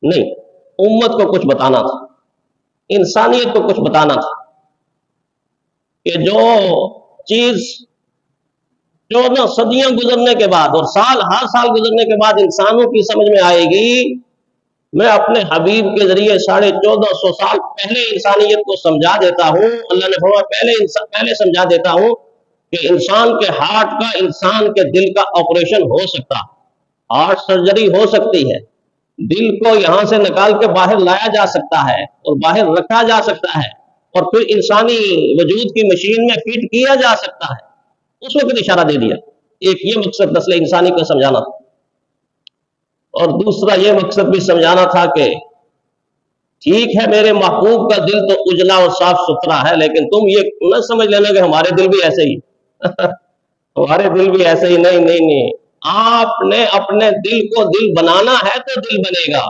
نہیں، امت کو کچھ بتانا تھا، انسانیت کو کچھ بتانا تھا کہ جو چیز 14 صدیاں گزرنے کے بعد اور ہر سال گزرنے کے بعد انسانوں کی سمجھ میں آئے گی، میں اپنے حبیب کے ذریعے 1450 سال پہلے انسانیت کو سمجھا دیتا ہوں۔ اللہ نے فرمایا پہلے سمجھا دیتا ہوں کہ انسان کے ہارٹ کا، انسان کے دل کا آپریشن ہو سکتا، ہارٹ سرجری ہو سکتی ہے، دل کو یہاں سے نکال کے باہر لایا جا سکتا ہے اور باہر رکھا جا سکتا ہے اور پھر انسانی وجود کی مشین میں فٹ کیا جا سکتا ہے۔ اس وقت اشارہ دے دیا۔ ایک یہ مقصد نسل انسانی کو سمجھانا تھا، اور دوسرا یہ مقصد بھی سمجھانا تھا کہ ٹھیک ہے میرے محبوب کا دل تو اجلا اور صاف ستھرا ہے، لیکن تم یہ نہ سمجھ لینا کہ ہمارے دل بھی ایسے ہی ہمارے دل بھی ایسے ہی، نہیں نہیں نہیں، آپ نے اپنے دل کو دل بنانا ہے تو دل بنے گا۔